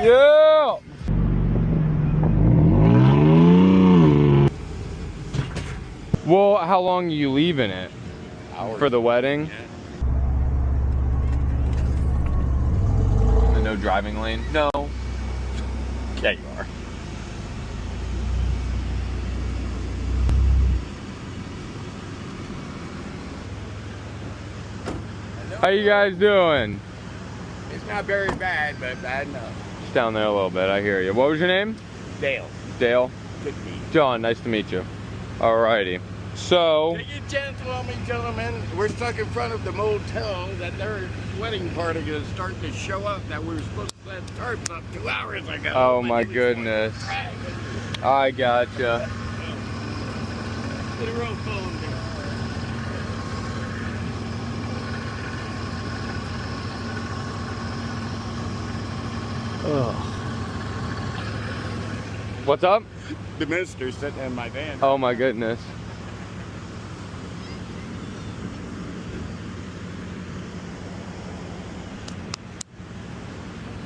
Yeah! Well, how long are you leaving it? Hours. For the wedding? Yeah. The no driving lane? No. Yeah, you are. How you guys doing? It's not very bad, but bad enough. Just down there a little bit, I hear you. What was your name? Dale. Dale? Good to meet you. John, nice to meet you. Alrighty. So... Take it gentle on me, gentlemen. We're stuck in front of the motel that their wedding party is starting to show up that we were supposed to set tarps up 2 hours ago. Oh my goodness. I gotcha. Get a roll phone there. Ugh. What's up? The minister's sitting in my van. Oh my goodness.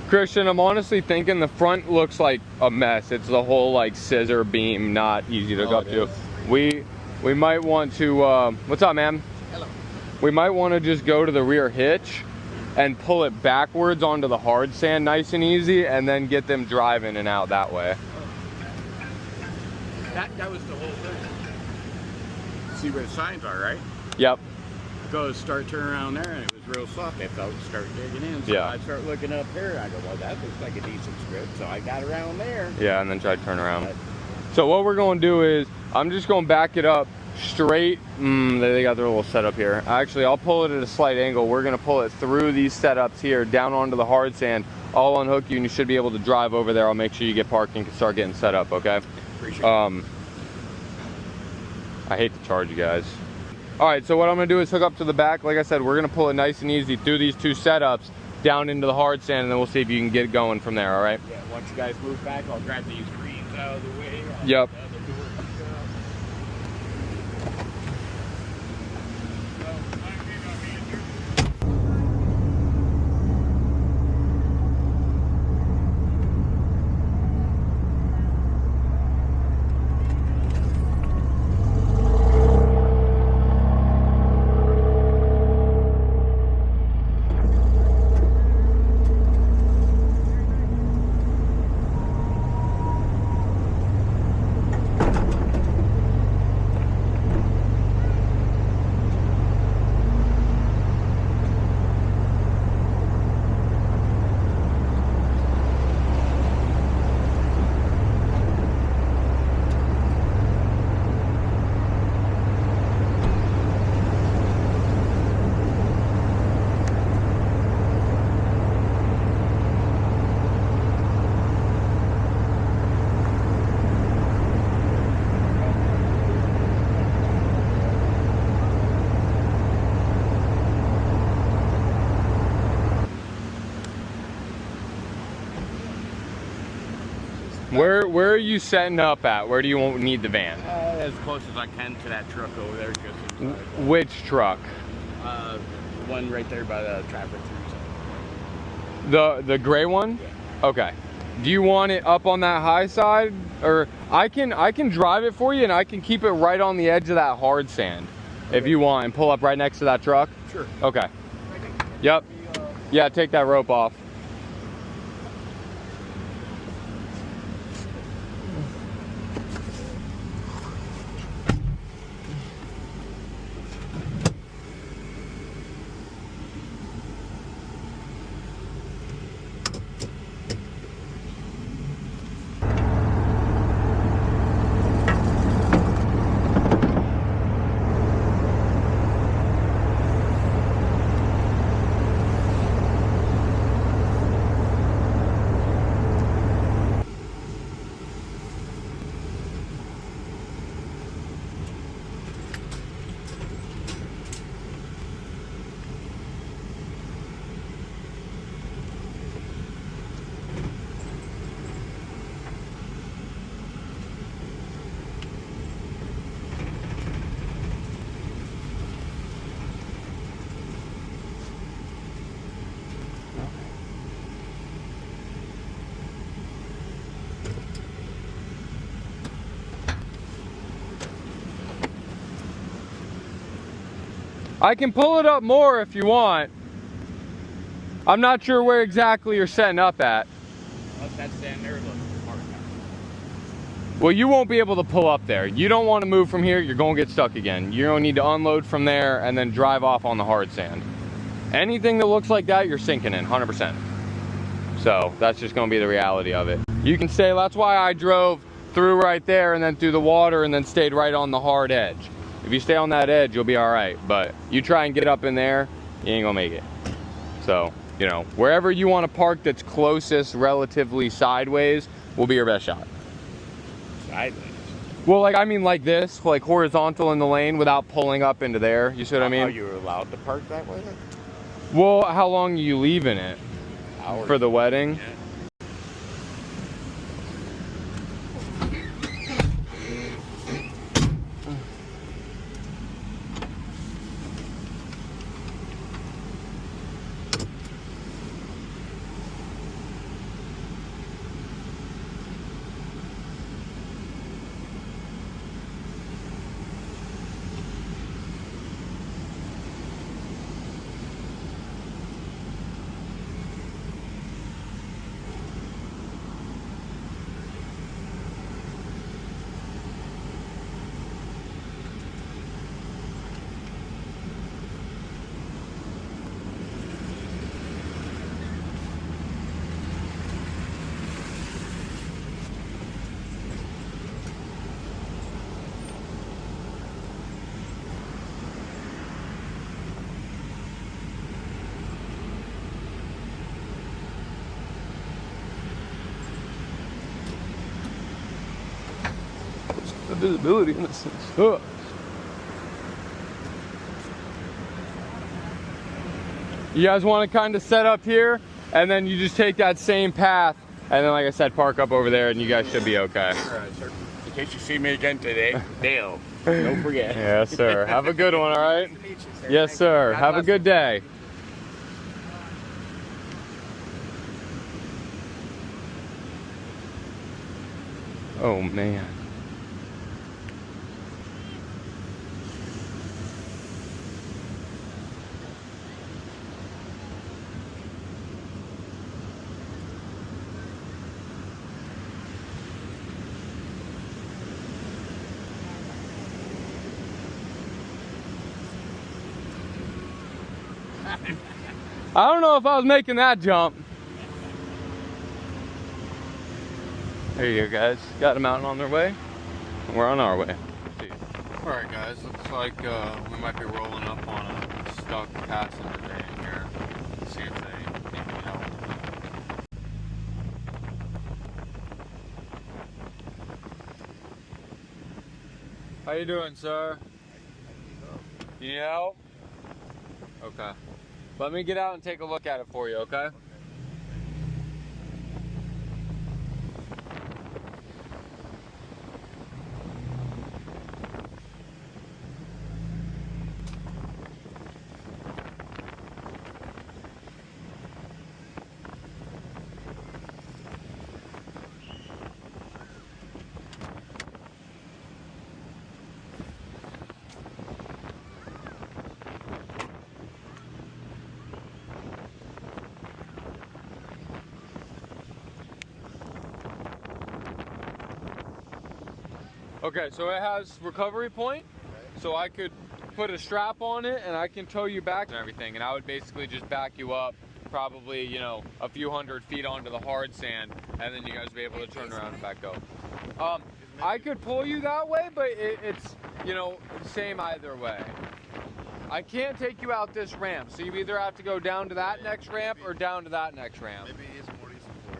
Christian, I'm honestly thinking the front looks like a mess. It's the whole like scissor beam, not easy to go up to. We might want to, what's up, man? Hello. We might want to just go to the rear hitch and pull it backwards onto the hard sand nice and easy, and then get them driving and out that way. That was the whole thing. See where the signs are, right? Yep. Go start turning around there, and it was real soft. I felt start digging in. So Yeah. I start looking up here. I go, well, that looks like a decent strip. So I got around there. Yeah, and then try to turn around. So what we're going to do is, I'm just going to back it up straight. They got their little setup here. Actually, I'll pull it at a slight angle. We're going to pull it through these setups here, down onto the hard sand. I'll unhook you, and you should be able to drive over there. I'll make sure you get parked and can start getting set up, okay? Appreciate it. I hate to charge you guys. All right, so what I'm gonna do is hook up to the back. Like I said, we're gonna pull it nice and easy through these two setups down into the hard sand, and then we'll see if you can get going from there, all right? Yeah, once you guys move back, I'll grab these screens out of the way. Yep. Where are you setting up at? Where do you need the van? As close as I can to that truck over there. Just Which truck? the one right there by the traffic through. The gray one? Yeah. Okay. Do you want it up on that high side, or I can drive it for you, and I can keep it right on the edge of that hard sand, if you want, and pull up right next to that truck? Sure. Okay. Yep. Yeah, take that rope off. I can pull it up more if you want. I'm not sure where exactly you're setting up at. Oh, that's down there. Look. Well, you won't be able to pull up there. You don't want to move from here. You're going to get stuck again. You're going to need to unload from there and then drive off on the hard sand. Anything that looks like that, you're sinking in 100%. So that's just going to be the reality of it. You can say, that's why I drove through right there and then through the water and then stayed right on the hard edge. If you stay on that edge, you'll be all right. But you try and get up in there, you ain't going to make it. So, you know, wherever you want to park that's closest relatively sideways will be your best shot. Sideways? Well, like, I mean like this, like horizontal in the lane without pulling up into there. You see what I mean? Are you allowed to park that way then? Well, how long are you leaving it? Hours. For the wedding? Yeah. The visibility in this thing sucks. You guys want to kind of set up here and then you just take that same path and then, like I said, park up over there and you guys should be okay. All right, sir. In case you see me again today, Dale, don't forget. Yes, sir. Have a good one, all right? Nice to meet you, sir. Yes, Thank sir. you. God Have a bless good day. Oh, man. I don't know if I was making that jump. There you go, guys. Got a mountain on their way. We're on our way. All right, guys. Looks like we might be rolling up on a stuck passenger van here. Let's see if they need any help. How you doing, sir? You need help? Okay. Let me get out and take a look at it for you, okay? Okay, so it has recovery point, so I could put a strap on it and I can tow you back and everything, and I would basically just back you up probably, you know, a few 100 feet onto the hard sand, and then you guys would be able to turn around and back up. I could pull you that way, but it's, you know, same either way. I can't take you out this ramp, so you either have to go down to that next ramp or down to that next ramp. Maybe it's more easy for over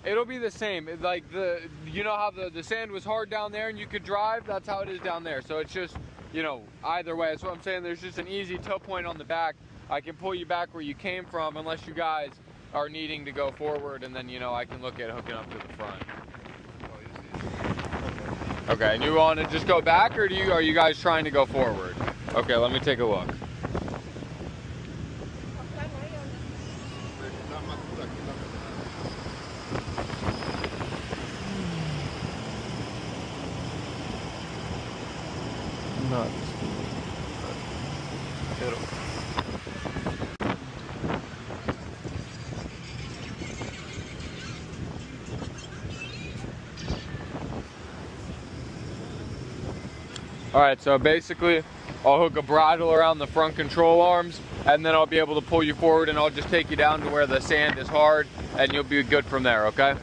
It'll be the same. Like you know how the sand was hard down there and you could drive? That's how it is down there. So it's just, you know, either way. That's what I'm saying. There's just an easy tow point on the back. I can pull you back where you came from unless you guys are needing to go forward, and then, you know, I can look at hooking up to the front. Okay, and you want to just go back, or are you guys trying to go forward? Okay, let me take a look. Not All right, so basically I'll hook a bridle around the front control arms, and then I'll be able to pull you forward, and I'll just take you down to where the sand is hard, and you'll be good from there, okay?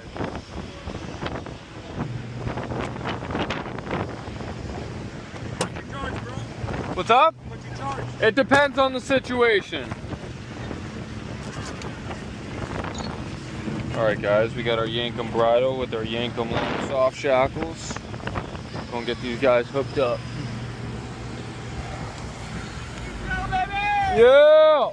What's your charge, bro? What's up? What's your charge? It depends on the situation. All right, guys, we got our Yankum bridle with our Yankum long soft shackles. Gonna get these guys hooked up. Yeah!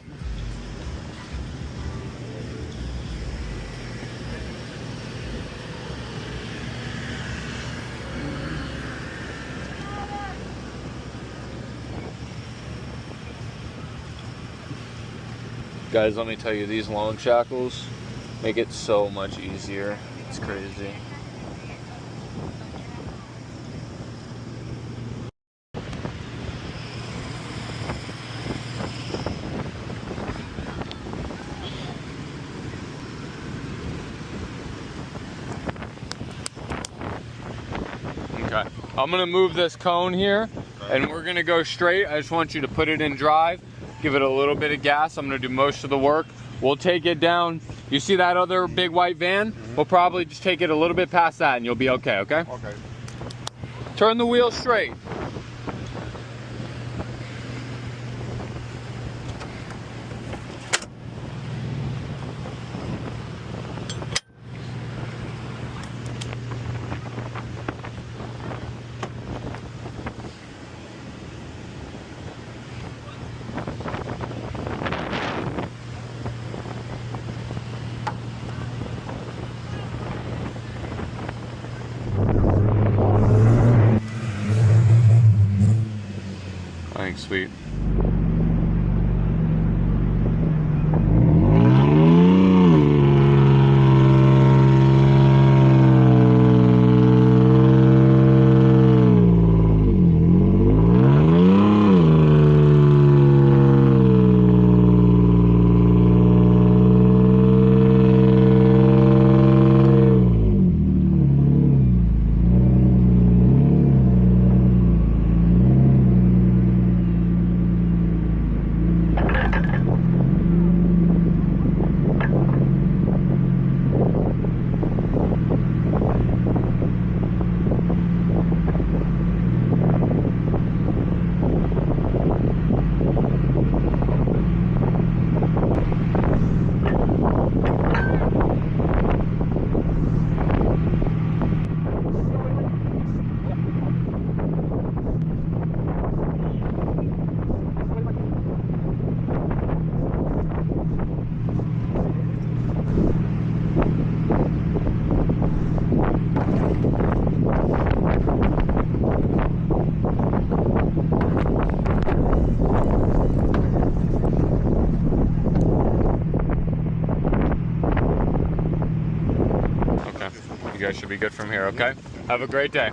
Guys, let me tell you, these long shackles make it so much easier. It's crazy. Okay, I'm gonna move this cone here, and we're gonna go straight. I just want you to put it in drive, give it a little bit of gas. I'm gonna do most of the work. We'll take it down. You see that other big white van? We'll probably just take it a little bit past that, and you'll be okay, okay? Okay. Turn the wheel straight. Thanks, sweet. You guys should be good from here, okay? Have a great day.